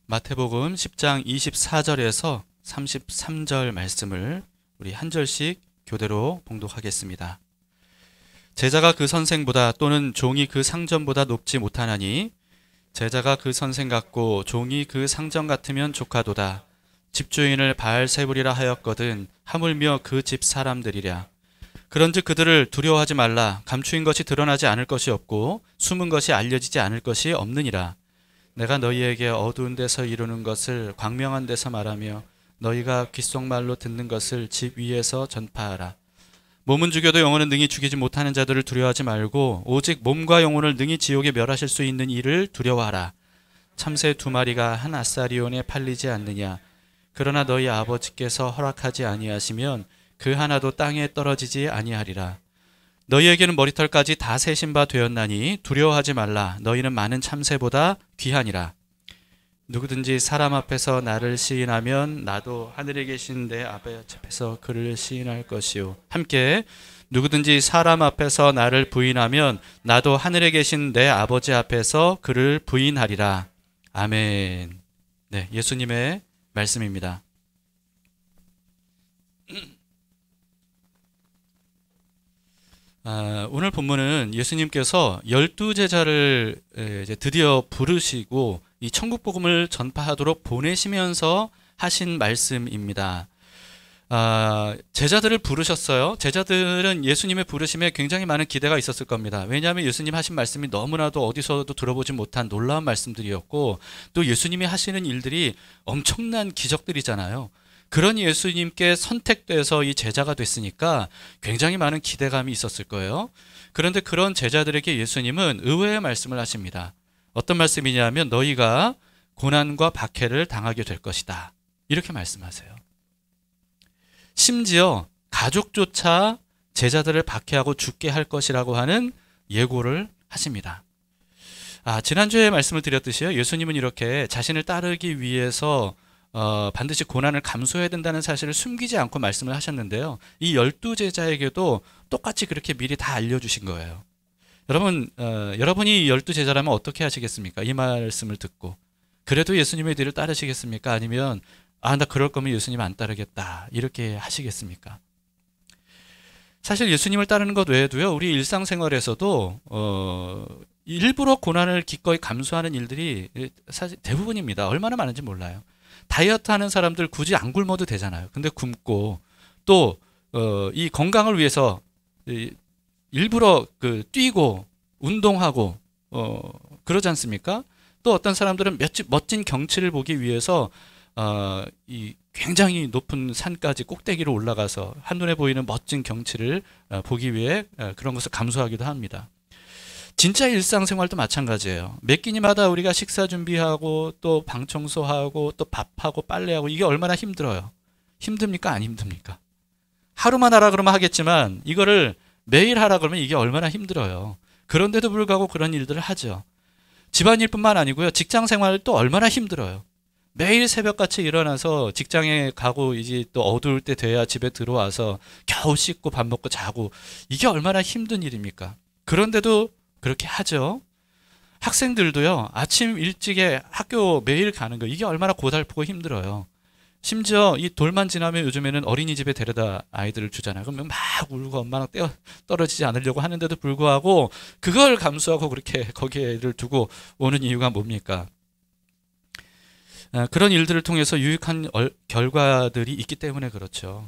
마태복음 10장 24절에서 33절 말씀을 우리 한 절씩 교대로 봉독하겠습니다. 제자가 그 선생보다 또는 종이 그 상전보다 높지 못하나니 제자가 그 선생 같고 종이 그 상전 같으면 조카도다. 집주인을 바알세불이라 하였거든 하물며 그 집 사람들이랴. 그런즉 그들을 두려워하지 말라. 감추인 것이 드러나지 않을 것이 없고 숨은 것이 알려지지 않을 것이 없느니라. 내가 너희에게 어두운 데서 이루는 것을 광명한 데서 말하며 너희가 귓속말로 듣는 것을 집 위에서 전파하라. 몸은 죽여도 영혼은 능히 죽이지 못하는 자들을 두려워하지 말고 오직 몸과 영혼을 능히 지옥에 멸하실 수 있는 이를 두려워하라. 참새 2마리가 한 아사리온에 팔리지 않느냐. 그러나 너희 아버지께서 허락하지 아니하시면 그 하나도 땅에 떨어지지 아니하리라. 너희에게는 머리털까지 다 세신 바 되었나니 두려워하지 말라. 너희는 많은 참새보다 귀하니라. 누구든지 사람 앞에서 나를 시인하면 나도 하늘에 계신 내 아버지 앞에서 그를 시인할 것이요. 함께 누구든지 사람 앞에서 나를 부인하면 나도 하늘에 계신 내 아버지 앞에서 그를 부인하리라. 아멘. 네, 예수님의 말씀입니다. 오늘 본문은 예수님께서 12제자를 이제 드디어 부르시고 이 천국 복음을 전파하도록 보내시면서 하신 말씀입니다. 제자들을 부르셨어요. 제자들은 예수님의 부르심에 굉장히 많은 기대가 있었을 겁니다. 왜냐하면 예수님 하신 말씀이 너무나도 어디서도 들어보지 못한 놀라운 말씀들이었고 또 예수님이 하시는 일들이 엄청난 기적들이잖아요. 그런 예수님께 선택돼서 이 제자가 됐으니까 굉장히 많은 기대감이 있었을 거예요. 그런데 그런 제자들에게 예수님은 의외의 말씀을 하십니다. 어떤 말씀이냐면 너희가 고난과 박해를 당하게 될 것이다. 이렇게 말씀하세요. 심지어 가족조차 제자들을 박해하고 죽게 할 것이라고 하는 예고를 하십니다. 지난주에 말씀을 드렸듯이요. 예수님은 이렇게 자신을 따르기 위해서 반드시 고난을 감수해야 된다는 사실을 숨기지 않고 말씀을 하셨는데요. 이 12제자에게도 똑같이 그렇게 미리 다 알려주신 거예요. 여러분, 여러분이 12제자라면 어떻게 하시겠습니까? 이 말씀을 듣고. 그래도 예수님의 뒤를 따르시겠습니까? 아니면 나 그럴 거면 예수님 안 따르겠다. 이렇게 하시겠습니까? 사실 예수님을 따르는 것 외에도요. 우리 일상생활에서도 일부러 고난을 기꺼이 감수하는 일들이 사실 대부분입니다. 얼마나 많은지 몰라요. 다이어트 하는 사람들 굳이 안 굶어도 되잖아요. 근데 굶고 또 이 건강을 위해서 일부러 뛰고 운동하고 그러지 않습니까? 또 어떤 사람들은 멋진 경치를 보기 위해서 이 굉장히 높은 산까지 꼭대기로 올라가서 한눈에 보이는 멋진 경치를 보기 위해 그런 것을 감수하기도 합니다. 진짜 일상생활도 마찬가지예요. 매 끼니마다 우리가 식사 준비하고 또 방 청소하고 또 밥하고 빨래하고 이게 얼마나 힘들어요. 힘듭니까? 안 힘듭니까? 하루만 하라 그러면 하겠지만 이거를 매일 하라 그러면 이게 얼마나 힘들어요. 그런데도 불구하고 그런 일들을 하죠. 집안일뿐만 아니고요. 직장생활도 얼마나 힘들어요. 매일 새벽같이 일어나서 직장에 가고 이제 또 어두울 때 돼야 집에 들어와서 겨우 씻고 밥 먹고 자고 이게 얼마나 힘든 일입니까? 그런데도 그렇게 하죠. 학생들도요. 아침 일찍에 학교 매일 가는 거 이게 얼마나 고달프고 힘들어요. 심지어 이 돌만 지나면 요즘에는 어린이집에 데려다 아이들을 주잖아요. 그러면 막 울고 엄마랑 떨어지지 않으려고 하는데도 불구하고 그걸 감수하고 그렇게 거기에 애를 두고 오는 이유가 뭡니까? 그런 일들을 통해서 유익한 결과들이 있기 때문에 그렇죠.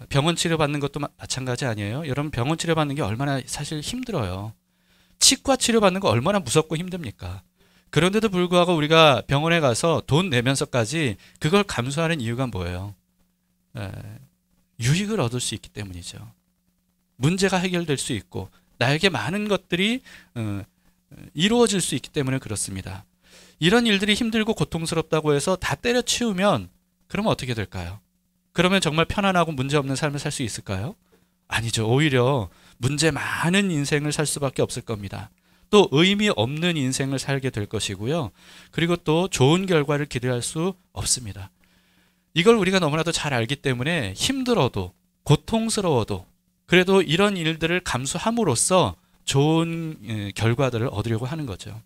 병원 치료받는 것도 마찬가지 아니에요? 여러분 병원 치료받는 게 얼마나 사실 힘들어요. 치과 치료받는 거 얼마나 무섭고 힘듭니까? 그런데도 불구하고 우리가 병원에 가서 돈 내면서까지 그걸 감수하는 이유가 뭐예요? 유익을 얻을 수 있기 때문이죠. 문제가 해결될 수 있고 나에게 많은 것들이 이루어질 수 있기 때문에 그렇습니다. 이런 일들이 힘들고 고통스럽다고 해서 다 때려치우면 그러면 어떻게 될까요? 그러면 정말 편안하고 문제없는 삶을 살 수 있을까요? 아니죠. 오히려 문제 많은 인생을 살 수밖에 없을 겁니다. 또 의미 없는 인생을 살게 될 것이고요. 그리고 또 좋은 결과를 기대할 수 없습니다. 이걸 우리가 너무나도 잘 알기 때문에 힘들어도 고통스러워도 그래도 이런 일들을 감수함으로써 좋은 결과들을 얻으려고 하는 거죠.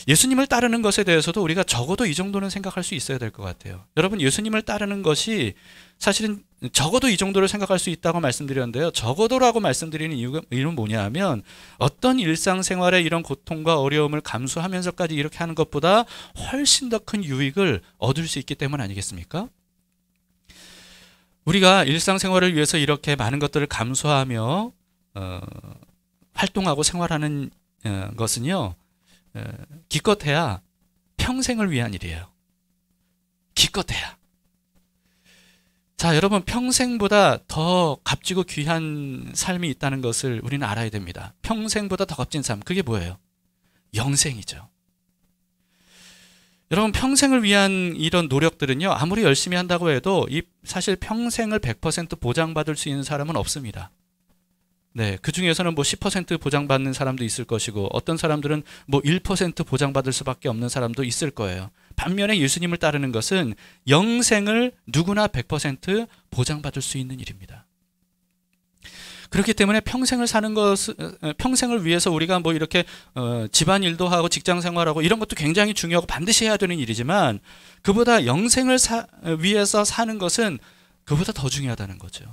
예수님을 따르는 것에 대해서도 우리가 적어도 이 정도는 생각할 수 있어야 될 것 같아요. 여러분, 예수님을 따르는 것이 사실은 적어도 이 정도를 생각할 수 있다고 말씀드렸는데요. 적어도라고 말씀드리는 이유는 뭐냐 하면 어떤 일상생활의 이런 고통과 어려움을 감수하면서까지 이렇게 하는 것보다 훨씬 더 큰 유익을 얻을 수 있기 때문 아니겠습니까? 우리가 일상생활을 위해서 이렇게 많은 것들을 감수하며 활동하고 생활하는 것은요, 기껏해야 평생을 위한 일이에요. 기껏해야. 자, 여러분, 평생보다 더 값지고 귀한 삶이 있다는 것을 우리는 알아야 됩니다. 평생보다 더 값진 삶, 그게 뭐예요? 영생이죠. 여러분, 평생을 위한 이런 노력들은요, 아무리 열심히 한다고 해도 사실 평생을 100% 보장받을 수 있는 사람은 없습니다. 네, 그 중에서는 뭐 10% 보장받는 사람도 있을 것이고, 어떤 사람들은 뭐 1% 보장받을 수밖에 없는 사람도 있을 거예요. 반면에 예수님을 따르는 것은 영생을 누구나 100% 보장받을 수 있는 일입니다. 그렇기 때문에 평생을 위해서 우리가 뭐 이렇게 집안일도 하고 직장 생활하고 이런 것도 굉장히 중요하고 반드시 해야 되는 일이지만, 그보다 영생을 위해서 사는 것은 그보다 더 중요하다는 거죠.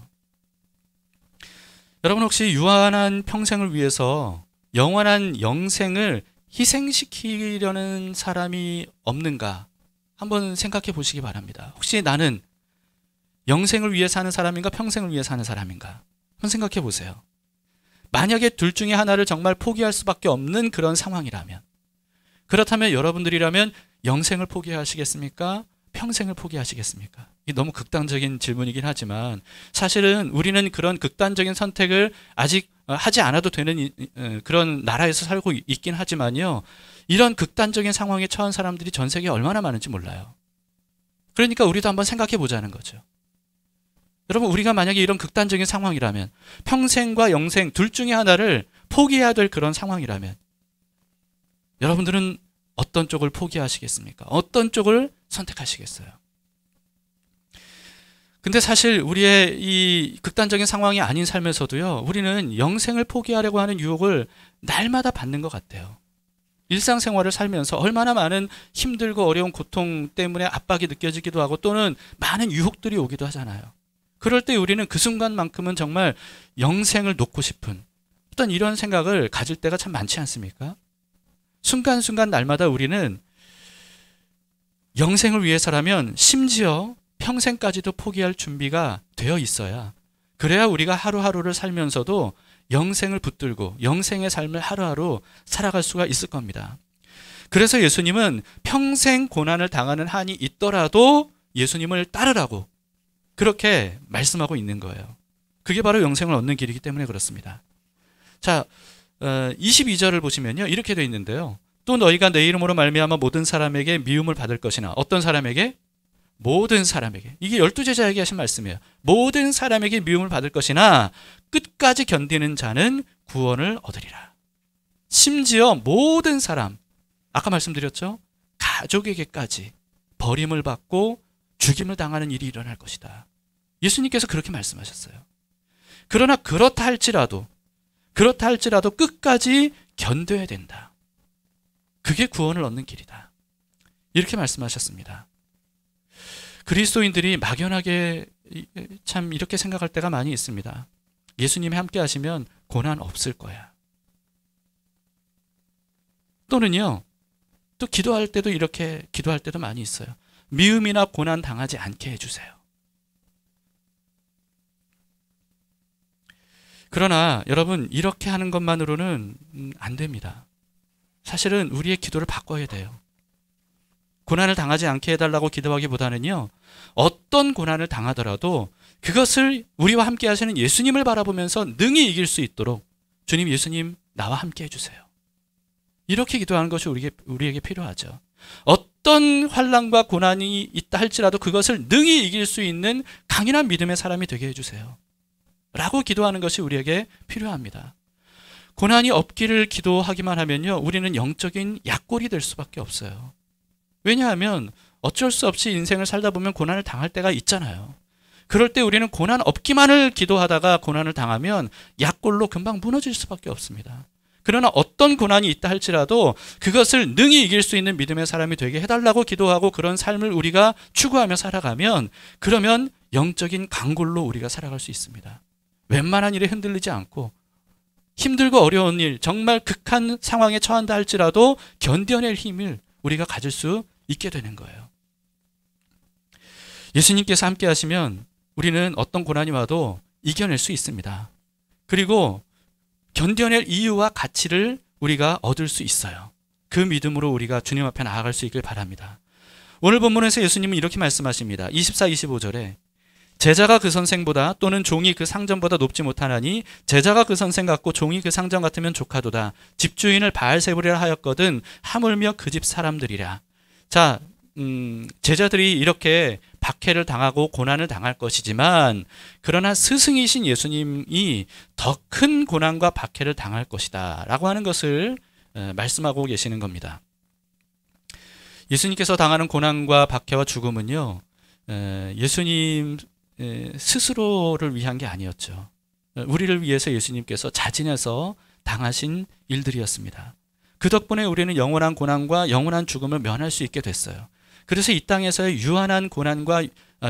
여러분, 혹시 유한한 평생을 위해서 영원한 영생을 희생시키려는 사람이 없는가 한번 생각해 보시기 바랍니다. 혹시 나는 영생을 위해 사는 사람인가, 평생을 위해 사는 사람인가 한번 생각해 보세요. 만약에 둘 중에 하나를 정말 포기할 수밖에 없는 그런 상황이라면, 그렇다면 여러분들이라면 영생을 포기하시겠습니까? 평생을 포기하시겠습니까? 이게 너무 극단적인 질문이긴 하지만 사실은 우리는 그런 극단적인 선택을 아직 하지 않아도 되는 그런 나라에서 살고 있긴 하지만요, 이런 극단적인 상황에 처한 사람들이 전 세계에 얼마나 많은지 몰라요. 그러니까 우리도 한번 생각해 보자는 거죠. 여러분, 우리가 만약에 이런 극단적인 상황이라면, 평생과 영생 둘 중에 하나를 포기해야 될 그런 상황이라면 여러분들은 어떤 쪽을 포기하시겠습니까? 어떤 쪽을 선택하시겠어요? 근데 사실 우리의 이 극단적인 상황이 아닌 삶에서도요, 우리는 영생을 포기하려고 하는 유혹을 날마다 받는 것 같아요. 일상생활을 살면서 얼마나 많은 힘들고 어려운 고통 때문에 압박이 느껴지기도 하고, 또는 많은 유혹들이 오기도 하잖아요. 그럴 때 우리는 그 순간만큼은 정말 영생을 놓고 싶은 어떤 이런 생각을 가질 때가 참 많지 않습니까? 순간순간 날마다 우리는 영생을 위해서라면 심지어 평생까지도 포기할 준비가 되어 있어야, 그래야 우리가 하루하루를 살면서도 영생을 붙들고 영생의 삶을 하루하루 살아갈 수가 있을 겁니다. 그래서 예수님은 평생 고난을 당하는 한이 있더라도 예수님을 따르라고 그렇게 말씀하고 있는 거예요. 그게 바로 영생을 얻는 길이기 때문에 그렇습니다. 자, 22절을 보시면요, 이렇게 되어 있는데요. 또 너희가 내 이름으로 말미암아 모든 사람에게 미움을 받을 것이나. 어떤 사람에게? 모든 사람에게. 이게 12제자에게 하신 말씀이에요. 모든 사람에게 미움을 받을 것이나 끝까지 견디는 자는 구원을 얻으리라. 심지어 모든 사람, 아까 말씀드렸죠? 가족에게까지 버림을 받고 죽임을 당하는 일이 일어날 것이다. 예수님께서 그렇게 말씀하셨어요. 그러나 그렇다 할지라도 끝까지 견뎌야 된다. 그게 구원을 얻는 길이다. 이렇게 말씀하셨습니다. 그리스도인들이 막연하게 참 이렇게 생각할 때가 많이 있습니다. 예수님이 함께 하시면 고난 없을 거야. 또는요, 또 기도할 때도 이렇게 기도할 때도 많이 있어요. 미움이나 고난 당하지 않게 해주세요. 그러나 여러분, 이렇게 하는 것만으로는 안 됩니다. 사실은 우리의 기도를 바꿔야 돼요. 고난을 당하지 않게 해달라고 기도하기보다는요, 어떤 고난을 당하더라도 그것을 우리와 함께 하시는 예수님을 바라보면서 능히 이길 수 있도록 주님, 예수님 나와 함께 해주세요. 이렇게 기도하는 것이 우리에게 필요하죠. 어떤 환난과 고난이 있다 할지라도 그것을 능히 이길 수 있는 강인한 믿음의 사람이 되게 해주세요. 라고 기도하는 것이 우리에게 필요합니다. 고난이 없기를 기도하기만 하면요, 우리는 영적인 약골이 될 수밖에 없어요. 왜냐하면 어쩔 수 없이 인생을 살다 보면 고난을 당할 때가 있잖아요. 그럴 때 우리는 고난 없기만을 기도하다가 고난을 당하면 약골로 금방 무너질 수밖에 없습니다. 그러나 어떤 고난이 있다 할지라도 그것을 능히 이길 수 있는 믿음의 사람이 되게 해달라고 기도하고 그런 삶을 우리가 추구하며 살아가면, 그러면 영적인 강골로 우리가 살아갈 수 있습니다. 웬만한 일에 흔들리지 않고 힘들고 어려운 일, 정말 극한 상황에 처한다 할지라도 견뎌낼 힘을 우리가 가질 수 있게 되는 거예요. 예수님께서 함께 하시면 우리는 어떤 고난이 와도 이겨낼 수 있습니다. 그리고 견뎌낼 이유와 가치를 우리가 얻을 수 있어요. 그 믿음으로 우리가 주님 앞에 나아갈 수 있길 바랍니다. 오늘 본문에서 예수님은 이렇게 말씀하십니다. 24, 25절에 제자가 그 선생보다 또는 종이 그 상전보다 높지 못하나니 제자가 그 선생 같고 종이 그 상전 같으면 조카도다. 집주인을 바알세불이라 하였거든 하물며 그 집 사람들이라. 자, 제자들이 이렇게 박해를 당하고 고난을 당할 것이지만, 그러나 스승이신 예수님이 더 큰 고난과 박해를 당할 것이다 라고 하는 것을 말씀하고 계시는 겁니다. 예수님께서 당하는 고난과 박해와 죽음은요, 예수님 스스로를 위한 게 아니었죠. 우리를 위해서 예수님께서 자진해서 당하신 일들이었습니다. 그 덕분에 우리는 영원한 고난과 영원한 죽음을 면할 수 있게 됐어요. 그래서 이 땅에서의 유한한 고난과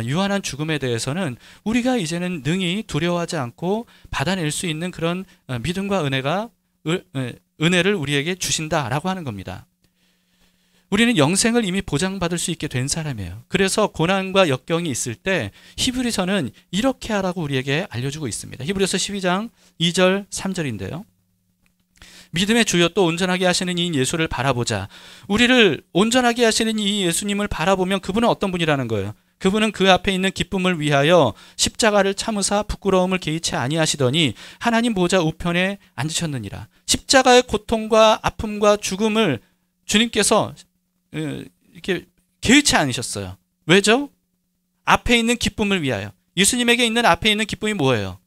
유한한 죽음에 대해서는 우리가 이제는 능히 두려워하지 않고 받아낼 수 있는 그런 믿음과 은혜를 우리에게 주신다라고 하는 겁니다. 우리는 영생을 이미 보장받을 수 있게 된 사람이에요. 그래서 고난과 역경이 있을 때 히브리서는 이렇게 하라고 우리에게 알려주고 있습니다. 히브리서 12장 2절 3절인데요. 믿음의 주여 또 온전하게 하시는 이 예수를 바라보자. 우리를 온전하게 하시는 이 예수님을 바라보면 그분은 어떤 분이라는 거예요. 그분은 그 앞에 있는 기쁨을 위하여 십자가를 참으사 부끄러움을 개의치 아니하시더니 하나님 보좌 우편에 앉으셨느니라. 십자가의 고통과 아픔과 죽음을 주님께서 이렇게 개의치 않으셨어요. 왜죠? 앞에 있는 기쁨을 위하여. 예수님에게 있는 앞에 있는 기쁨이 뭐예요?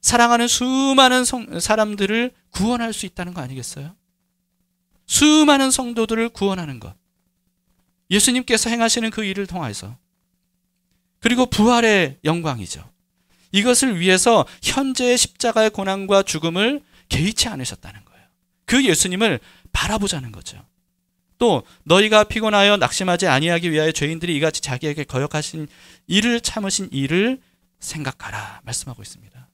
사랑하는 수많은 사람들을 구원할 수 있다는 거 아니겠어요? 수많은 성도들을 구원하는 것. 예수님께서 행하시는 그 일을 통해서. 그리고 부활의 영광이죠. 이것을 위해서 현재의 십자가의 고난과 죽음을 개의치 않으셨다는 거예요. 그 예수님을 바라보자는 거죠. 또 너희가 피곤하여 낙심하지 아니하기 위하여 죄인들이 이같이 자기에게 거역하신 일을 참으신 일을 생각하라 말씀하고 있습니다.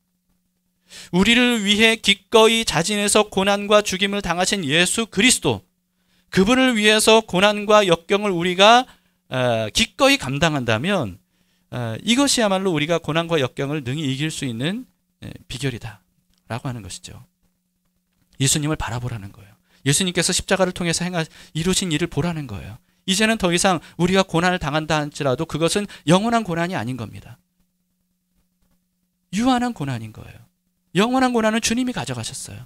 우리를 위해 기꺼이 자진해서 고난과 죽임을 당하신 예수 그리스도, 그분을 위해서 고난과 역경을 우리가 기꺼이 감당한다면 이것이야말로 우리가 고난과 역경을 능히 이길 수 있는 비결이다 라고 하는 것이죠. 예수님을 바라보라는 거예요. 예수님께서 십자가를 통해서 이루신 일을 보라는 거예요. 이제는 더 이상 우리가 고난을 당한다 할지라도 그것은 영원한 고난이 아닌 겁니다. 유한한 고난인 거예요. 영원한 고난은 주님이 가져가셨어요.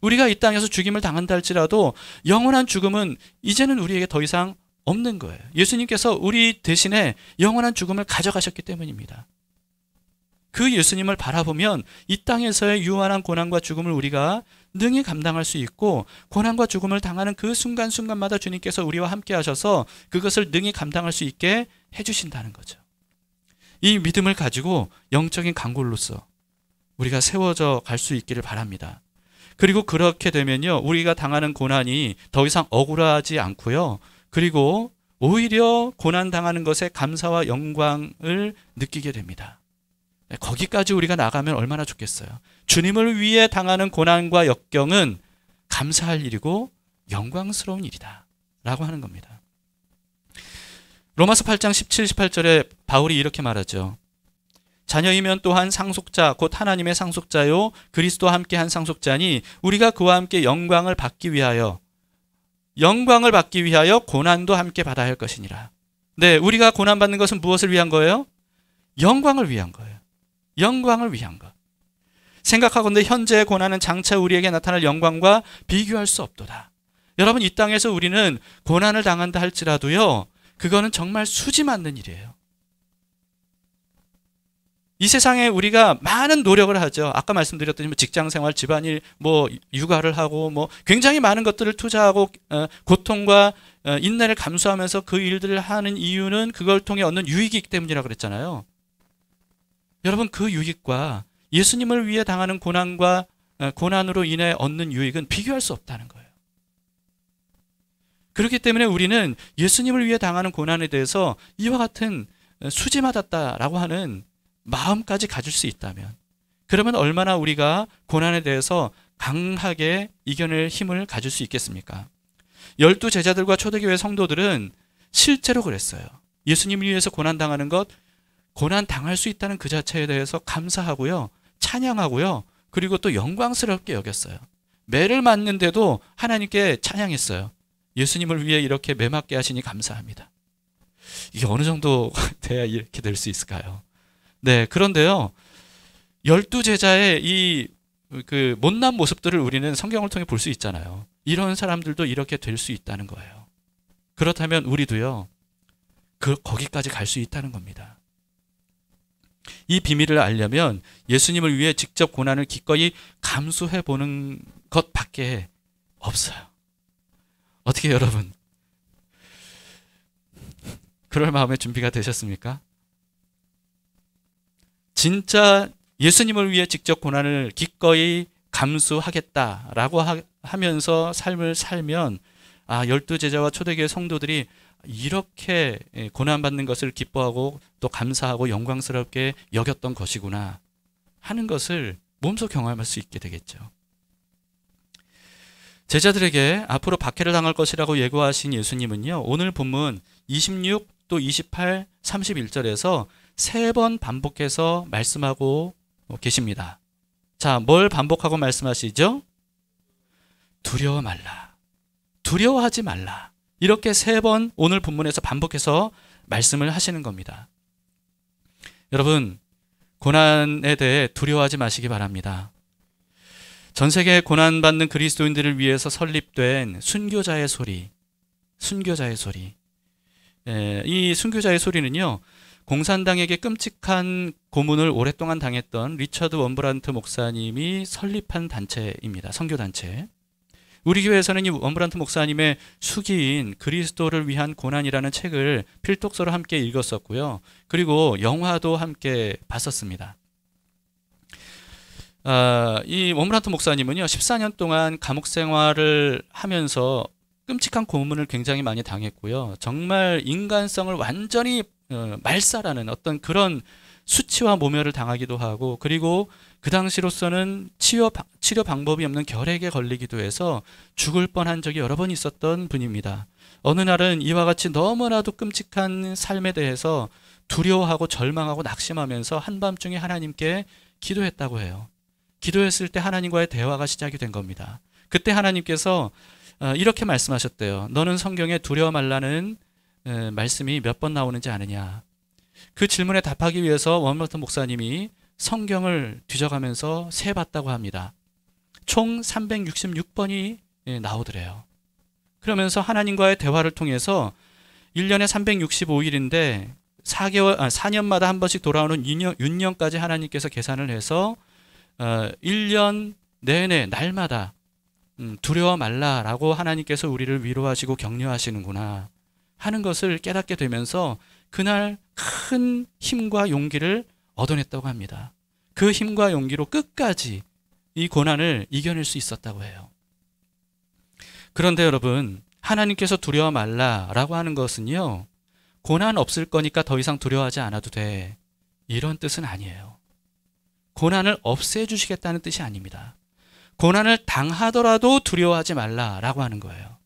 우리가 이 땅에서 죽임을 당한다 할지라도 영원한 죽음은 이제는 우리에게 더 이상 없는 거예요. 예수님께서 우리 대신에 영원한 죽음을 가져가셨기 때문입니다. 그 예수님을 바라보면 이 땅에서의 유한한 고난과 죽음을 우리가 능히 감당할 수 있고, 고난과 죽음을 당하는 그 순간순간마다 주님께서 우리와 함께 하셔서 그것을 능히 감당할 수 있게 해주신다는 거죠. 이 믿음을 가지고 영적인 강골로서 우리가 세워져 갈 수 있기를 바랍니다. 그리고 그렇게 되면요, 우리가 당하는 고난이 더 이상 억울하지 않고요, 그리고 오히려 고난 당하는 것에 감사와 영광을 느끼게 됩니다. 거기까지 우리가 나가면 얼마나 좋겠어요. 주님을 위해 당하는 고난과 역경은 감사할 일이고 영광스러운 일이다 라고 하는 겁니다. 로마서 8장 17, 18절에 바울이 이렇게 말하죠. 자녀이면 또한 상속자 곧 하나님의 상속자요 그리스도와 함께 한 상속자니 우리가 그와 함께 영광을 받기 위하여 고난도 함께 받아야 할 것이니라. 네, 우리가 고난받는 것은 무엇을 위한 거예요? 영광을 위한 거예요. 영광을 위한 것. 생각하건대 현재의 고난은 장차 우리에게 나타날 영광과 비교할 수 없도다. 여러분, 이 땅에서 우리는 고난을 당한다 할지라도요, 그거는 정말 수지 맞는 일이에요. 이 세상에 우리가 많은 노력을 하죠. 아까 말씀드렸듯이 직장생활, 집안일, 육아를 하고 굉장히 많은 것들을 투자하고 고통과 인내를 감수하면서 그 일들을 하는 이유는 그걸 통해 얻는 유익이기 때문이라고 그랬잖아요. 여러분, 그 유익과 예수님을 위해 당하는 고난과 고난으로 인해 얻는 유익은 비교할 수 없다는 거예요. 그렇기 때문에 우리는 예수님을 위해 당하는 고난에 대해서 이와 같은 수지맞았다라고 하는 마음까지 가질 수 있다면, 그러면 얼마나 우리가 고난에 대해서 강하게 이겨낼 힘을 가질 수 있겠습니까? 12 제자들과 초대교회 성도들은 실제로 그랬어요. 예수님을 위해서 고난당하는 것, 고난당할 수 있다는 그 자체에 대해서 감사하고요, 찬양하고요, 그리고 또 영광스럽게 여겼어요. 매를 맞는데도 하나님께 찬양했어요. 예수님을 위해 이렇게 매 맞게 하시니 감사합니다. 이게 어느 정도 돼야 이렇게 될 수 있을까요? 네, 그런데요, 12 제자의 이 못난 모습들을 우리는 성경을 통해 볼 수 있잖아요. 이런 사람들도 이렇게 될 수 있다는 거예요. 그렇다면 우리도요, 거기까지 갈 수 있다는 겁니다. 이 비밀을 알려면 예수님을 위해 직접 고난을 기꺼이 감수해 보는 것밖에 없어요. 어떻게 여러분, 그럴 마음의 준비가 되셨습니까? 진짜 예수님을 위해 직접 고난을 기꺼이 감수하겠다라고 하면서 삶을 살면, 12 제자와 초대교회 성도들이 이렇게 고난받는 것을 기뻐하고 또 감사하고 영광스럽게 여겼던 것이구나 하는 것을 몸소 경험할 수 있게 되겠죠. 제자들에게 앞으로 박해를 당할 것이라고 예고하신 예수님은요, 오늘 본문 26, 또 28, 31절에서 3번 반복해서 말씀하고 계십니다. 자, 뭘 반복하고 말씀하시죠? 두려워 말라. 두려워하지 말라. 이렇게 3번 오늘 본문에서 반복해서 말씀을 하시는 겁니다. 여러분, 고난에 대해 두려워하지 마시기 바랍니다. 전 세계 고난받는 그리스도인들을 위해서 설립된 순교자의 소리, 순교자의 소리. 이 순교자의 소리는요, 공산당에게 끔찍한 고문을 오랫동안 당했던 리처드 원브란트 목사님이 설립한 단체입니다. 선교단체. 우리 교회에서는 이 원브란트 목사님의 수기인 그리스도를 위한 고난이라는 책을 필독서로 함께 읽었었고요. 그리고 영화도 함께 봤었습니다. 이 원브란트 목사님은요, 14년 동안 감옥 생활을 하면서 끔찍한 고문을 굉장히 많이 당했고요. 정말 인간성을 완전히 말살하는 어떤 그런 수치와 모멸을 당하기도 하고, 그리고 그 당시로서는 치료 방법이 없는 결핵에 걸리기도 해서 죽을 뻔한 적이 여러 번 있었던 분입니다. 어느 날은 이와 같이 너무나도 끔찍한 삶에 대해서 두려워하고 절망하고 낙심하면서 한밤중에 하나님께 기도했다고 해요. 기도했을 때 하나님과의 대화가 시작이 된 겁니다. 그때 하나님께서 이렇게 말씀하셨대요. 너는 성경에 두려워 말라는 말씀이 몇 번 나오는지 아느냐. 그 질문에 답하기 위해서 원버튼 목사님이 성경을 뒤져가면서 세봤다고 합니다. 총 366번이 나오더래요. 그러면서 하나님과의 대화를 통해서 1년에 365일인데 4년마다 한 번씩 돌아오는 윤년까지 하나님께서 계산을 해서 1년 내내 날마다 두려워 말라라고 하나님께서 우리를 위로하시고 격려하시는구나 하는 것을 깨닫게 되면서 그날 큰 힘과 용기를 얻어냈다고 합니다. 그 힘과 용기로 끝까지 이 고난을 이겨낼 수 있었다고 해요. 그런데 여러분, 하나님께서 두려워 말라라고 하는 것은요, 고난 없을 거니까 더 이상 두려워하지 않아도 돼, 이런 뜻은 아니에요. 고난을 없애주시겠다는 뜻이 아닙니다. 고난을 당하더라도 두려워하지 말라라고 하는 거예요.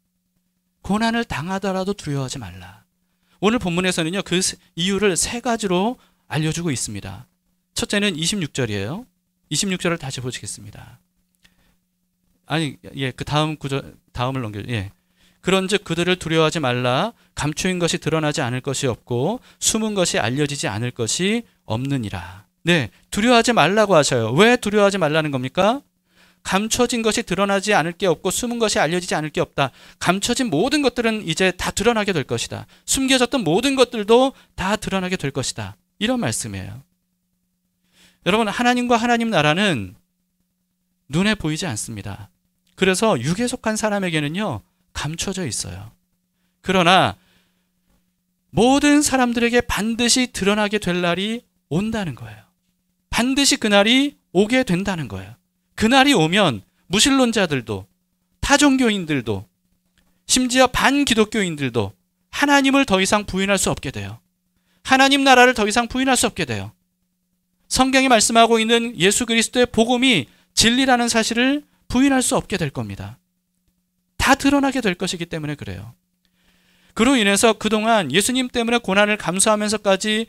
고난을 당하더라도 두려워하지 말라. 오늘 본문에서는요, 그 이유를 3가지로 알려주고 있습니다. 첫째는 26절이에요. 26절을 다시 보시겠습니다. 그 다음 구절, 다음을 넘겨요. 그런즉 그들을 두려워하지 말라. 감추인 것이 드러나지 않을 것이 없고 숨은 것이 알려지지 않을 것이 없느니라. 네, 두려워하지 말라고 하셔요. 왜 두려워하지 말라는 겁니까? 감춰진 것이 드러나지 않을 게 없고 숨은 것이 알려지지 않을 게 없다. 감춰진 모든 것들은 이제 다 드러나게 될 것이다. 숨겨졌던 모든 것들도 다 드러나게 될 것이다. 이런 말씀이에요. 여러분, 하나님과 하나님 나라는 눈에 보이지 않습니다. 그래서 육에 속한 사람에게는요, 감춰져 있어요. 그러나 모든 사람들에게 반드시 드러나게 될 날이 온다는 거예요. 반드시 그날이 오게 된다는 거예요. 그날이 오면 무신론자들도, 타종교인들도, 심지어 반기독교인들도 하나님을 더 이상 부인할 수 없게 돼요. 하나님 나라를 더 이상 부인할 수 없게 돼요. 성경이 말씀하고 있는 예수 그리스도의 복음이 진리라는 사실을 부인할 수 없게 될 겁니다. 다 드러나게 될 것이기 때문에 그래요. 그로 인해서 그동안 예수님 때문에 고난을 감수하면서까지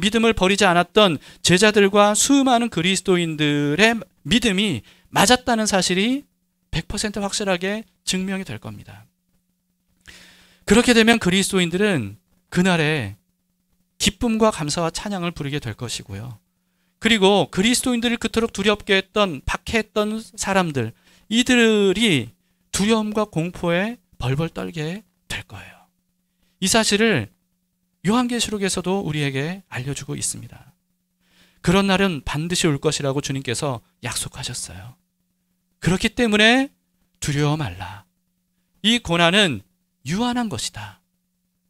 믿음을 버리지 않았던 제자들과 수많은 그리스도인들의 믿음이 맞았다는 사실이 100% 확실하게 증명이 될 겁니다. 그렇게 되면 그리스도인들은 그날에 기쁨과 감사와 찬양을 부르게 될 것이고요. 그리고 그리스도인들을 그토록 두렵게 했던, 박해했던 사람들, 이들이 두려움과 공포에 벌벌 떨게 될 거예요. 이 사실을 요한계시록에서도 우리에게 알려주고 있습니다. 그런 날은 반드시 올 것이라고 주님께서 약속하셨어요. 그렇기 때문에 두려워 말라. 이 고난은 유한한 것이다.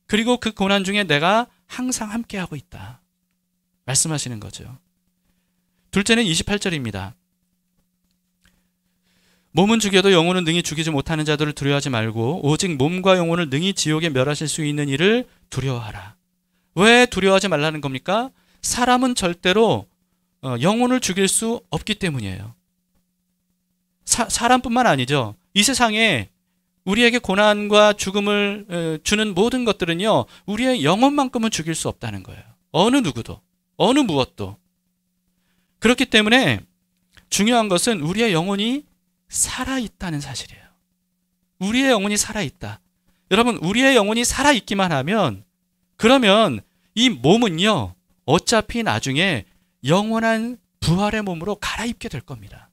그리고 그 고난 중에 내가 항상 함께하고 있다. 말씀하시는 거죠. 둘째는 28절입니다. 몸은 죽여도 영혼은 능히 죽이지 못하는 자들을 두려워하지 말고 오직 몸과 영혼을 능히 지옥에 멸하실 수 있는 이를 두려워하라. 왜 두려워하지 말라는 겁니까? 사람은 절대로 영혼을 죽일 수 없기 때문이에요. 사람뿐만 아니죠. 이 세상에 우리에게 고난과 죽음을 주는 모든 것들은요, 우리의 영혼만큼은 죽일 수 없다는 거예요. 어느 누구도, 어느 무엇도. 그렇기 때문에 중요한 것은 우리의 영혼이 살아있다는 사실이에요. 우리의 영혼이 살아있다. 여러분, 우리의 영혼이 살아있기만 하면, 그러면 이 몸은요, 어차피 나중에 영원한 부활의 몸으로 갈아입게 될 겁니다.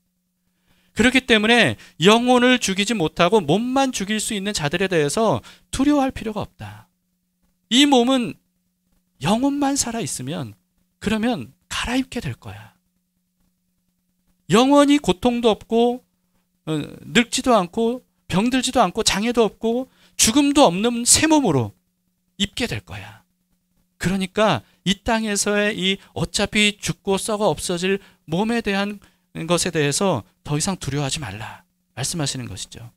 그렇기 때문에 영혼을 죽이지 못하고 몸만 죽일 수 있는 자들에 대해서 두려워할 필요가 없다. 이 몸은 영혼만 살아있으면 그러면 갈아입게 될 거야. 영원히 고통도 없고 늙지도 않고 병들지도 않고 장애도 없고 죽음도 없는 새 몸으로 입게 될 거야. 그러니까 이 땅에서의 이 어차피 죽고 썩어 없어질 몸에 대한 것에 대해서 더 이상 두려워하지 말라 말씀하시는 것이죠.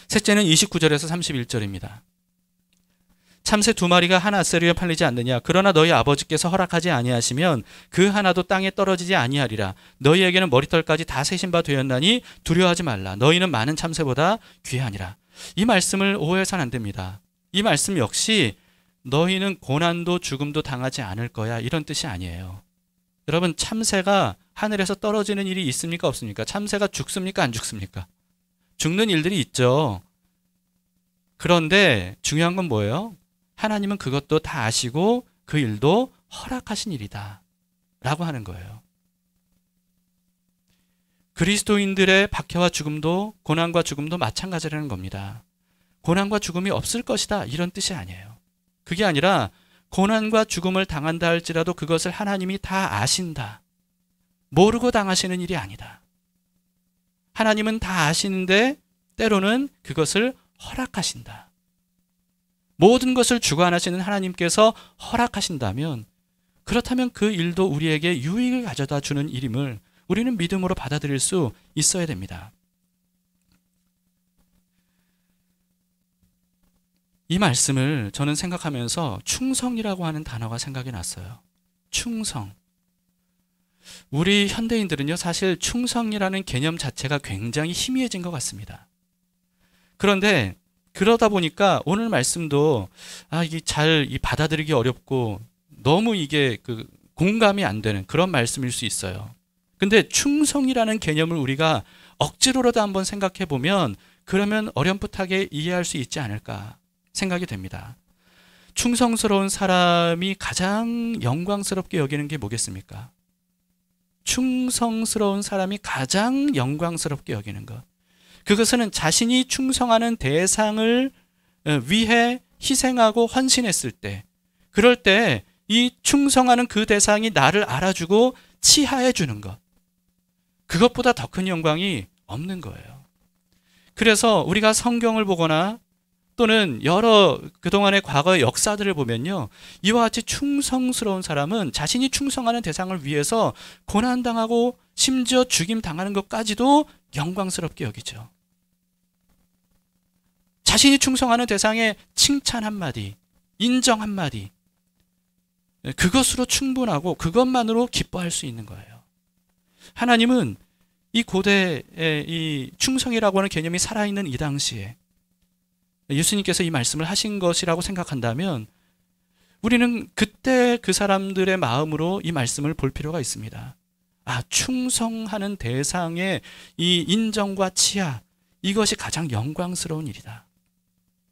셋째는 29절에서 31절입니다. 참새 2마리가 한 앗세르에 팔리지 않느냐? 그러나 너희 아버지께서 허락하지 아니하시면 그 하나도 땅에 떨어지지 아니하리라. 너희에게는 머리털까지 다 세신 바 되었나니 두려워하지 말라. 너희는 많은 참새보다 귀하니라. 이 말씀을 오해해서는 안 됩니다. 이 말씀 역시 너희는 고난도 죽음도 당하지 않을 거야, 이런 뜻이 아니에요. 여러분, 참새가 하늘에서 떨어지는 일이 있습니까, 없습니까? 참새가 죽습니까, 안 죽습니까? 죽는 일들이 있죠. 그런데 중요한 건 뭐예요? 하나님은 그것도 다 아시고 그 일도 허락하신 일이다 라고 하는 거예요. 그리스도인들의 박해와 죽음도, 고난과 죽음도 마찬가지라는 겁니다. 고난과 죽음이 없을 것이다, 이런 뜻이 아니에요. 그게 아니라 고난과 죽음을 당한다 할지라도 그것을 하나님이 다 아신다. 모르고 당하시는 일이 아니다. 하나님은 다 아시는데 때로는 그것을 허락하신다. 모든 것을 주관하시는 하나님께서 허락하신다면, 그렇다면 그 일도 우리에게 유익을 가져다 주는 일임을 우리는 믿음으로 받아들일 수 있어야 됩니다. 이 말씀을 저는 생각하면서 충성이라고 하는 단어가 생각이 났어요. 충성. 우리 현대인들은요, 사실 충성이라는 개념 자체가 굉장히 희미해진 것 같습니다. 그런데 그러다 보니까 오늘 말씀도 이게 잘 받아들이기 어렵고 너무 이게 공감이 안 되는 그런 말씀일 수 있어요. 근데 충성이라는 개념을 우리가 억지로라도 한번 생각해 보면 그러면 어렴풋하게 이해할 수 있지 않을까 생각이 됩니다. 충성스러운 사람이 가장 영광스럽게 여기는 게 뭐겠습니까? 충성스러운 사람이 가장 영광스럽게 여기는 것. 그것은 자신이 충성하는 대상을 위해 희생하고 헌신했을 때, 그럴 때 이 충성하는 그 대상이 나를 알아주고 치하해 주는 것, 그것보다 더 큰 영광이 없는 거예요. 그래서 우리가 성경을 보거나 또는 여러 그동안의 과거의 역사들을 보면요, 이와 같이 충성스러운 사람은 자신이 충성하는 대상을 위해서 고난당하고 심지어 죽임당하는 것까지도 영광스럽게 여기죠. 자신이 충성하는 대상에 칭찬 한마디, 인정 한마디, 그것으로 충분하고 그것만으로 기뻐할 수 있는 거예요. 하나님은 이 고대의 이 충성이라고 하는 개념이 살아있는 이 당시에 예수님께서 이 말씀을 하신 것이라고 생각한다면 우리는 그때 그 사람들의 마음으로 이 말씀을 볼 필요가 있습니다. 아, 충성하는 대상의 이 인정과 치하, 이것이 가장 영광스러운 일이다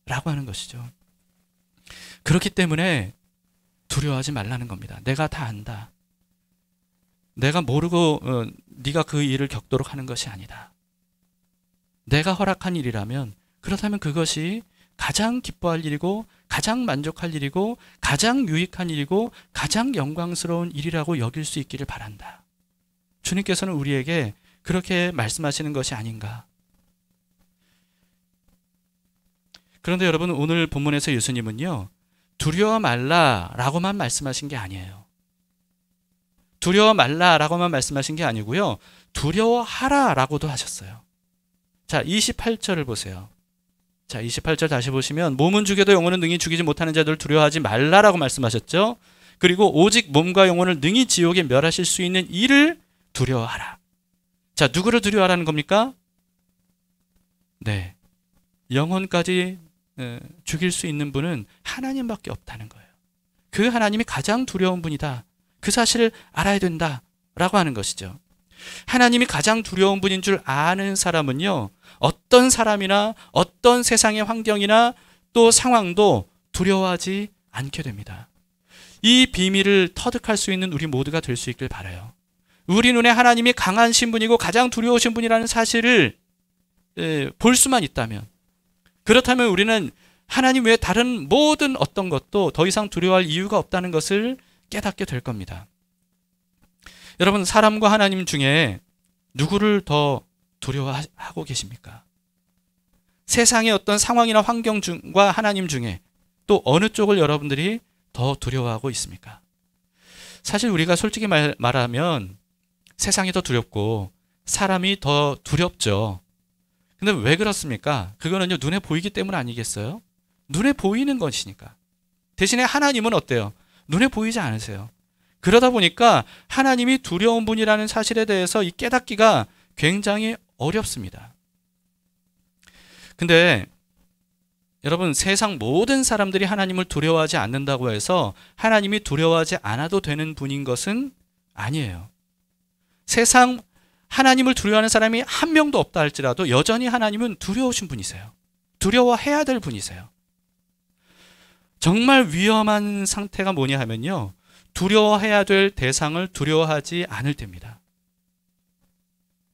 라고 하는 것이죠. 그렇기 때문에 두려워하지 말라는 겁니다. 내가 다 안다. 내가 모르고 네가 그 일을 겪도록 하는 것이 아니다. 내가 허락한 일이라면, 그렇다면 그것이 가장 기뻐할 일이고 가장 만족할 일이고 가장 유익한 일이고 가장 영광스러운 일이라고 여길 수 있기를 바란다. 주님께서는 우리에게 그렇게 말씀하시는 것이 아닌가. 그런데 여러분, 오늘 본문에서 예수님은요, 두려워 말라라고만 말씀하신 게 아니에요. 두려워 말라라고만 말씀하신 게 아니고요, 두려워하라라고도 하셨어요. 자, 28절을 보세요. 자, 28절 다시 보시면, 몸은 죽여도 영혼은 능히 죽이지 못하는 자들을 두려워하지 말라라고 말씀하셨죠. 그리고 오직 몸과 영혼을 능히 지옥에 멸하실 수 있는 이를 두려워하라. 자, 누구를 두려워하라는 겁니까? 네, 영혼까지 죽일 수 있는 분은 하나님밖에 없다는 거예요. 그 하나님이 가장 두려운 분이다, 그 사실을 알아야 된다 라고 하는 것이죠. 하나님이 가장 두려운 분인 줄 아는 사람은요, 어떤 사람이나 어떤 세상의 환경이나 또 상황도 두려워하지 않게 됩니다. 이 비밀을 터득할 수 있는 우리 모두가 될 수 있길 바라요. 우리 눈에 하나님이 강하신 분이고 가장 두려우신 분이라는 사실을 볼 수만 있다면, 그렇다면 우리는 하나님 외에 다른 모든 어떤 것도 더 이상 두려워할 이유가 없다는 것을 깨닫게 될 겁니다. 여러분, 사람과 하나님 중에 누구를 더 두려워하고 계십니까? 세상의 어떤 상황이나 환경과 하나님 중에 또 어느 쪽을 여러분들이 더 두려워하고 있습니까? 사실 우리가 솔직히 말하면 세상이 더 두렵고 사람이 더 두렵죠. 근데 왜 그렇습니까? 그거는요, 눈에 보이기 때문 아니겠어요? 눈에 보이는 것이니까. 대신에 하나님은 어때요? 눈에 보이지 않으세요. 그러다 보니까 하나님이 두려운 분이라는 사실에 대해서 이 깨닫기가 굉장히 어렵습니다. 근데 여러분, 세상 모든 사람들이 하나님을 두려워하지 않는다고 해서 하나님이 두려워하지 않아도 되는 분인 것은 아니에요. 세상 하나님을 두려워하는 사람이 한 명도 없다 할지라도 여전히 하나님은 두려우신 분이세요. 두려워해야 될 분이세요. 정말 위험한 상태가 뭐냐 하면요, 두려워해야 될 대상을 두려워하지 않을 때입니다.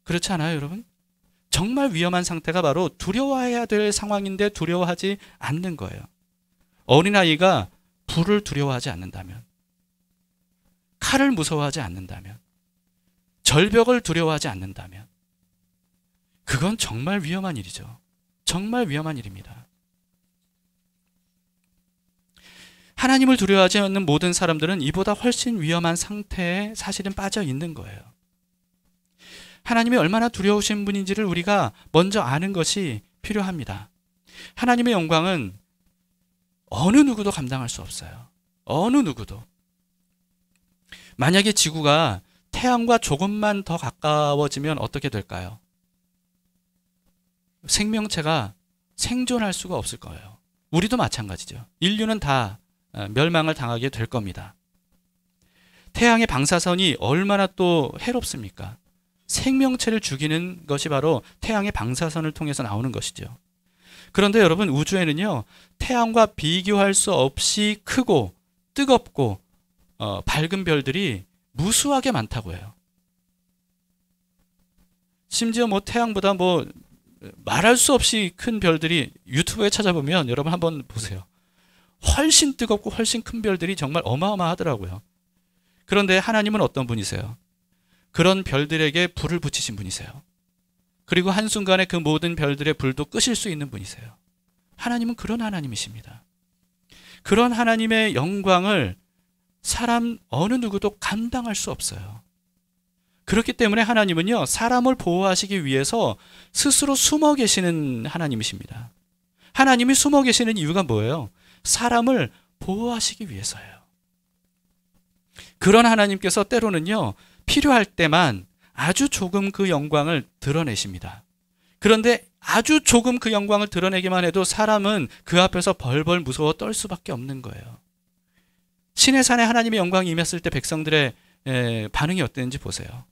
그렇지 않아요, 여러분? 정말 위험한 상태가 바로 두려워해야 될 상황인데 두려워하지 않는 거예요. 어린아이가 불을 두려워하지 않는다면, 칼을 무서워하지 않는다면, 절벽을 두려워하지 않는다면, 그건 정말 위험한 일이죠. 정말 위험한 일입니다. 하나님을 두려워하지 않는 모든 사람들은 이보다 훨씬 위험한 상태에 사실은 빠져 있는 거예요. 하나님이 얼마나 두려우신 분인지를 우리가 먼저 아는 것이 필요합니다. 하나님의 영광은 어느 누구도 감당할 수 없어요. 어느 누구도. 만약에 지구가 태양과 조금만 더 가까워지면 어떻게 될까요? 생명체가 생존할 수가 없을 거예요. 우리도 마찬가지죠. 인류는 다 멸망을 당하게 될 겁니다. 태양의 방사선이 얼마나 또 해롭습니까? 생명체를 죽이는 것이 바로 태양의 방사선을 통해서 나오는 것이죠. 그런데 여러분, 우주에는요, 태양과 비교할 수 없이 크고 뜨겁고 밝은 별들이 무수하게 많다고 해요. 심지어 태양보다 말할 수 없이 큰 별들이 유튜브에 찾아보면 여러분 한번 보세요. 훨씬 뜨겁고 훨씬 큰 별들이 정말 어마어마하더라고요. 그런데 하나님은 어떤 분이세요? 그런 별들에게 불을 붙이신 분이세요. 그리고 한순간에 그 모든 별들의 불도 끄실 수 있는 분이세요. 하나님은 그런 하나님이십니다. 그런 하나님의 영광을 사람 어느 누구도 감당할 수 없어요. 그렇기 때문에 하나님은요, 사람을 보호하시기 위해서 스스로 숨어 계시는 하나님이십니다. 하나님이 숨어 계시는 이유가 뭐예요? 사람을 보호하시기 위해서예요. 그런 하나님께서 때로는요, 필요할 때만 아주 조금 그 영광을 드러내십니다. 그런데 아주 조금 그 영광을 드러내기만 해도 사람은 그 앞에서 벌벌 무서워 떨 수밖에 없는 거예요. 신의 산에 하나님의 영광이 임했을 때 백성들의 반응이 어땠는지 보세요.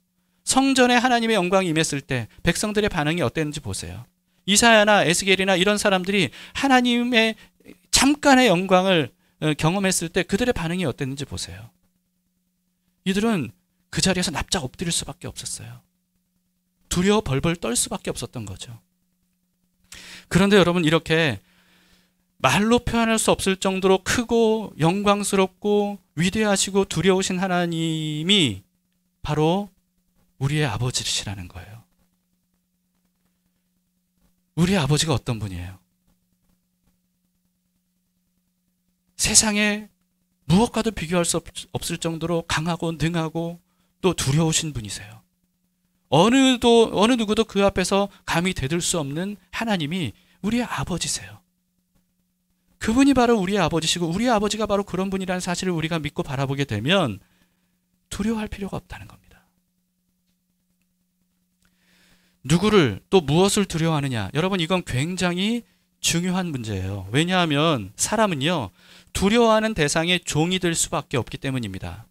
성전에 하나님의 영광이 임했을 때 백성들의 반응이 어땠는지 보세요. 이사야나 에스겔이나 이런 사람들이 하나님의 잠깐의 영광을 경험했을 때 그들의 반응이 어땠는지 보세요. 이들은 그 자리에서 납작 엎드릴 수밖에 없었어요. 두려워 벌벌 떨 수밖에 없었던 거죠. 그런데 여러분, 이렇게 말로 표현할 수 없을 정도로 크고 영광스럽고 위대하시고 두려우신 하나님이 바로 우리의 아버지시라는 거예요. 우리의 아버지가 어떤 분이에요? 세상에 무엇과도 비교할 수 없을 정도로 강하고 능하고 또 두려우신 분이세요. 어느 누구도 그 앞에서 감히 대들 수 없는 하나님이 우리의 아버지세요. 그분이 바로 우리의 아버지시고 우리의 아버지가 바로 그런 분이라는 사실을 우리가 믿고 바라보게 되면 두려워할 필요가 없다는 겁니다. 누구를 또 무엇을 두려워하느냐? 여러분, 이건 굉장히 중요한 문제예요. 왜냐하면 사람은요, 두려워하는 대상의 종이 될 수밖에 없기 때문입니다.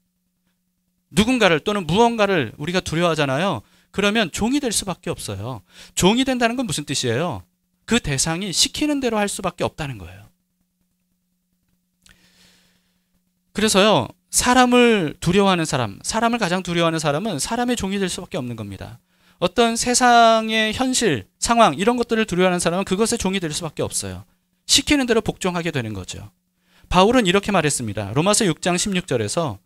누군가를 또는 무언가를 우리가 두려워하잖아요. 그러면 종이 될 수밖에 없어요. 종이 된다는 건 무슨 뜻이에요? 그 대상이 시키는 대로 할 수밖에 없다는 거예요. 그래서요, 사람을 두려워하는 사람, 사람을 가장 두려워하는 사람은 사람의 종이 될 수밖에 없는 겁니다. 어떤 세상의 현실, 상황 이런 것들을 두려워하는 사람은 그것의 종이 될 수밖에 없어요. 시키는 대로 복종하게 되는 거죠. 바울은 이렇게 말했습니다. 로마서 6장 16절에서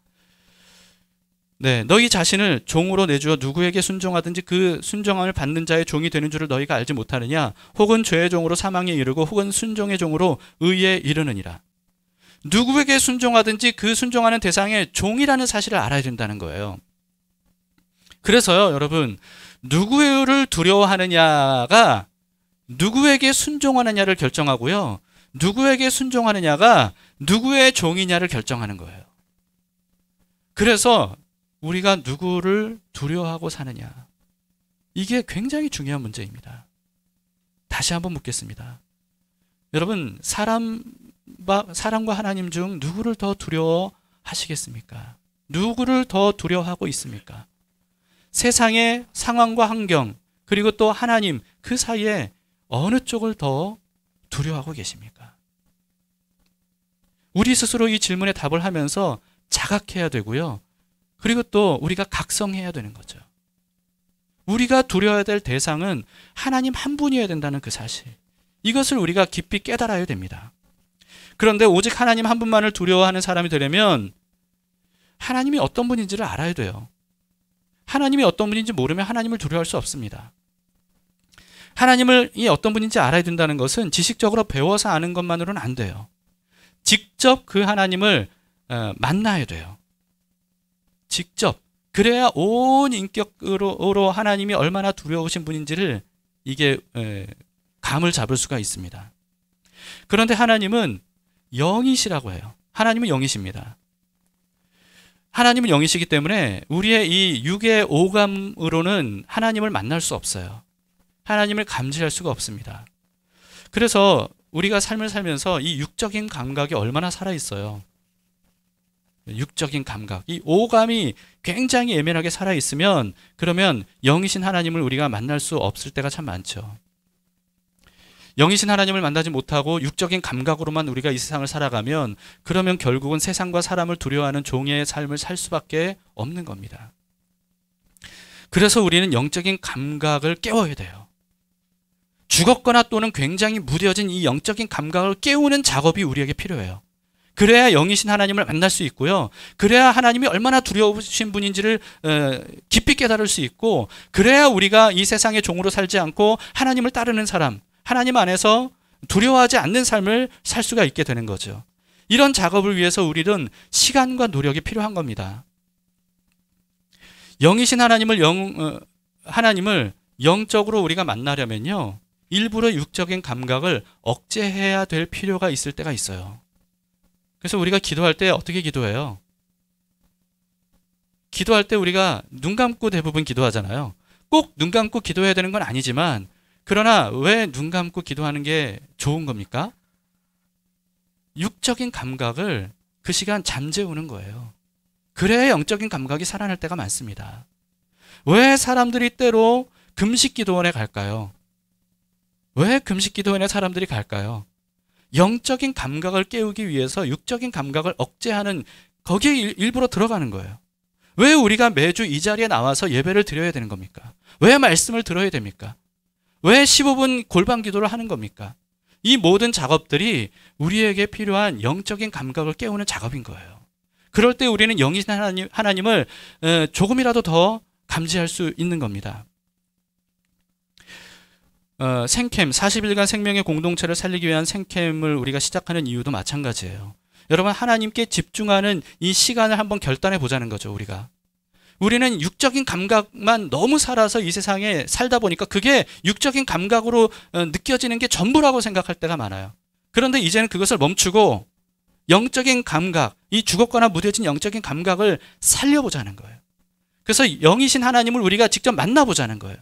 너희 자신을 종으로 내주어 누구에게 순종하든지 그 순종함을 받는 자의 종이 되는 줄을 너희가 알지 못하느냐? 혹은 죄의 종으로 사망에 이르고 혹은 순종의 종으로 의에 이르느니라. 누구에게 순종하든지 그 순종하는 대상의 종이라는 사실을 알아야 된다는 거예요. 그래서요, 여러분, 누구를 두려워하느냐가 누구에게 순종하느냐를 결정하고요, 누구에게 순종하느냐가 누구의 종이냐를 결정하는 거예요. 그래서 우리가 누구를 두려워하고 사느냐, 이게 굉장히 중요한 문제입니다. 다시 한번 묻겠습니다. 여러분, 사람과 하나님 중 누구를 더 두려워하시겠습니까? 누구를 더 두려워하고 있습니까? 세상의 상황과 환경, 그리고 또 하나님, 그 사이에 어느 쪽을 더 두려워하고 계십니까? 우리 스스로 이 질문에 답을 하면서 자각해야 되고요. 그리고 또 우리가 각성해야 되는 거죠. 우리가 두려워해야 될 대상은 하나님 한 분이어야 된다는 그 사실. 이것을 우리가 깊이 깨달아야 됩니다. 그런데 오직 하나님 한 분만을 두려워하는 사람이 되려면 하나님이 어떤 분인지를 알아야 돼요. 하나님이 어떤 분인지 모르면 하나님을 두려워할 수 없습니다. 하나님이 어떤 분인지 알아야 된다는 것은 지식적으로 배워서 아는 것만으로는 안 돼요. 직접 그 하나님을 만나야 돼요. 직접. 그래야 온 인격으로 하나님이 얼마나 두려우신 분인지를 이게 감을 잡을 수가 있습니다. 그런데 하나님은 영이시라고 해요. 하나님은 영이십니다. 하나님은 영이시기 때문에 우리의 이 육의 오감으로는 하나님을 만날 수 없어요. 하나님을 감지할 수가 없습니다. 그래서 우리가 삶을 살면서 이 육적인 감각이 얼마나 살아있어요. 육적인 감각, 이 오감이 굉장히 예민하게 살아있으면 그러면 영이신 하나님을 우리가 만날 수 없을 때가 참 많죠. 영이신 하나님을 만나지 못하고 육적인 감각으로만 우리가 이 세상을 살아가면 그러면 결국은 세상과 사람을 두려워하는 종의 삶을 살 수밖에 없는 겁니다. 그래서 우리는 영적인 감각을 깨워야 돼요. 죽었거나 또는 굉장히 무뎌진 이 영적인 감각을 깨우는 작업이 우리에게 필요해요. 그래야 영이신 하나님을 만날 수 있고요. 그래야 하나님이 얼마나 두려우신 분인지를 깊이 깨달을 수 있고, 그래야 우리가 이 세상의 종으로 살지 않고 하나님을 따르는 사람, 하나님 안에서 두려워하지 않는 삶을 살 수가 있게 되는 거죠. 이런 작업을 위해서 우리는 시간과 노력이 필요한 겁니다. 영이신 하나님을 영적으로 우리가 만나려면요, 일부러 육적인 감각을 억제해야 될 필요가 있을 때가 있어요. 그래서 우리가 기도할 때 어떻게 기도해요? 기도할 때 우리가 눈 감고 대부분 기도하잖아요. 꼭 눈 감고 기도해야 되는 건 아니지만, 그러나 왜 눈 감고 기도하는 게 좋은 겁니까? 육적인 감각을 그 시간 잠재우는 거예요. 그래야 영적인 감각이 살아날 때가 많습니다. 왜 사람들이 때로 금식 기도원에 갈까요? 왜 금식 기도원에 사람들이 갈까요? 영적인 감각을 깨우기 위해서 육적인 감각을 억제하는, 거기에 일부러 들어가는 거예요. 왜 우리가 매주 이 자리에 나와서 예배를 드려야 되는 겁니까? 왜 말씀을 들어야 됩니까? 왜 15분 골방 기도를 하는 겁니까? 이 모든 작업들이 우리에게 필요한 영적인 감각을 깨우는 작업인 거예요. 그럴 때 우리는 영이신 하나님을 조금이라도 더 감지할 수 있는 겁니다. 생캠, 40일간 생명의 공동체를 살리기 위한 생캠을 우리가 시작하는 이유도 마찬가지예요. 여러분, 하나님께 집중하는 이 시간을 한번 결단해 보자는 거죠. 우리는 육적인 감각만 너무 살아서 이 세상에 살다 보니까 그게 육적인 감각으로 느껴지는 게 전부라고 생각할 때가 많아요. 그런데 이제는 그것을 멈추고 영적인 감각, 이 죽었거나 무뎌진 영적인 감각을 살려보자는 거예요. 그래서 영이신 하나님을 우리가 직접 만나보자는 거예요.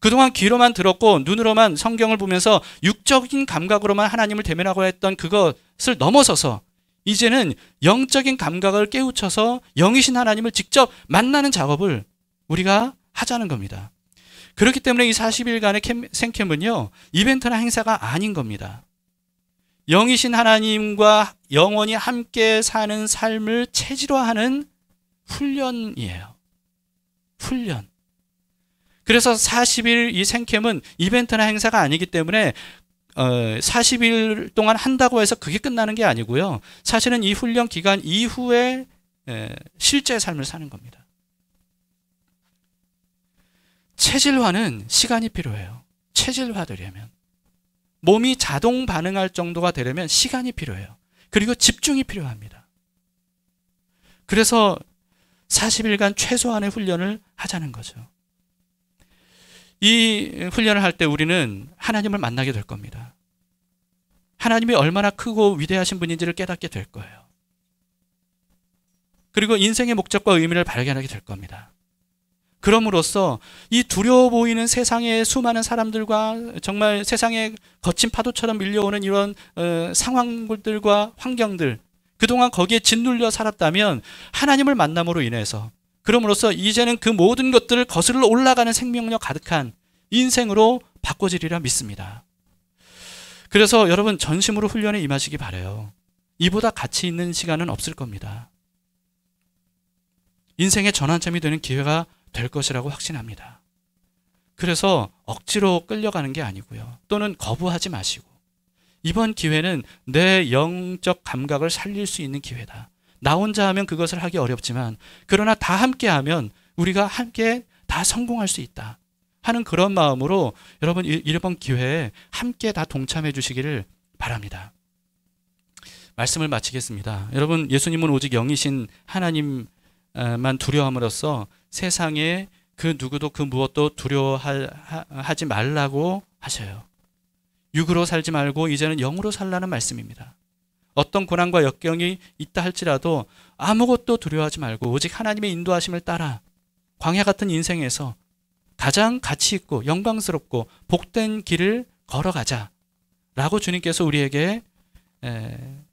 그동안 귀로만 들었고 눈으로만 성경을 보면서 육적인 감각으로만 하나님을 대면하고 했던 그것을 넘어서서 이제는 영적인 감각을 깨우쳐서 영이신 하나님을 직접 만나는 작업을 우리가 하자는 겁니다. 그렇기 때문에 이 40일간의 생캠은요, 이벤트나 행사가 아닌 겁니다. 영이신 하나님과 영원히 함께 사는 삶을 체질화하는 훈련이에요. 훈련. 그래서 40일 이 생캠은 이벤트나 행사가 아니기 때문에 40일 동안 한다고 해서 그게 끝나는 게 아니고요. 사실은 이 훈련 기간 이후에 실제 삶을 사는 겁니다. 체질화는 시간이 필요해요. 체질화되려면. 몸이 자동 반응할 정도가 되려면 시간이 필요해요. 그리고 집중이 필요합니다. 그래서 40일간 최소한의 훈련을 하자는 거죠. 이 훈련을 할 때 우리는 하나님을 만나게 될 겁니다. 하나님이 얼마나 크고 위대하신 분인지를 깨닫게 될 거예요. 그리고 인생의 목적과 의미를 발견하게 될 겁니다. 그럼으로써 이 두려워 보이는 세상의 수많은 사람들과 정말 세상의 거친 파도처럼 밀려오는 이런 상황들과 환경들, 그동안 거기에 짓눌려 살았다면 하나님을 만남으로 인해서, 그럼으로써 이제는 그 모든 것들을 거슬러 올라가는 생명력 가득한 인생으로 바꿔지리라 믿습니다. 그래서 여러분, 전심으로 훈련에 임하시기 바라요. 이보다 가치 있는 시간은 없을 겁니다. 인생의 전환점이 되는 기회가 될 것이라고 확신합니다. 그래서 억지로 끌려가는 게 아니고요. 또는 거부하지 마시고, 이번 기회는 내 영적 감각을 살릴 수 있는 기회다. 나 혼자 하면 그것을 하기 어렵지만, 그러나 다 함께 하면 우리가 함께 다 성공할 수 있다 하는 그런 마음으로 여러분, 이번 기회에 함께 다 동참해 주시기를 바랍니다. 말씀을 마치겠습니다. 여러분, 예수님은 오직 영이신 하나님만 두려움으로써 세상에 그 누구도 그 무엇도 두려워하지 말라고 하셔요. 육으로 살지 말고 이제는 영으로 살라는 말씀입니다. 어떤 고난과 역경이 있다 할지라도 아무것도 두려워하지 말고 오직 하나님의 인도하심을 따라 광야 같은 인생에서 가장 가치 있고 영광스럽고 복된 길을 걸어가자라고 주님께서 우리에게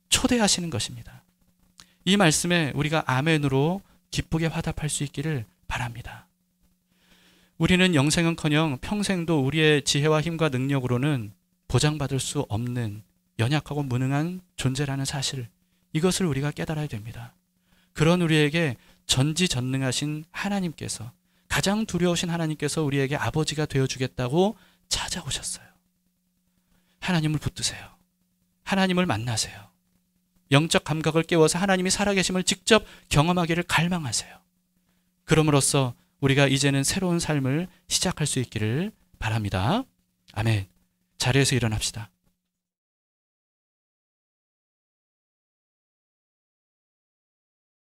초대하시는 것입니다. 이 말씀에 우리가 아멘으로 기쁘게 화답할 수 있기를 바랍니다. 우리는 영생은커녕 평생도 우리의 지혜와 힘과 능력으로는 보장받을 수 없는 연약하고 무능한 존재라는 사실, 이것을 우리가 깨달아야 됩니다. 그런 우리에게 전지전능하신 하나님께서, 가장 두려우신 하나님께서 우리에게 아버지가 되어주겠다고 찾아오셨어요. 하나님을 붙드세요. 하나님을 만나세요. 영적 감각을 깨워서 하나님이 살아계심을 직접 경험하기를 갈망하세요. 그럼으로써 우리가 이제는 새로운 삶을 시작할 수 있기를 바랍니다. 아멘. 자리에서 일어납시다.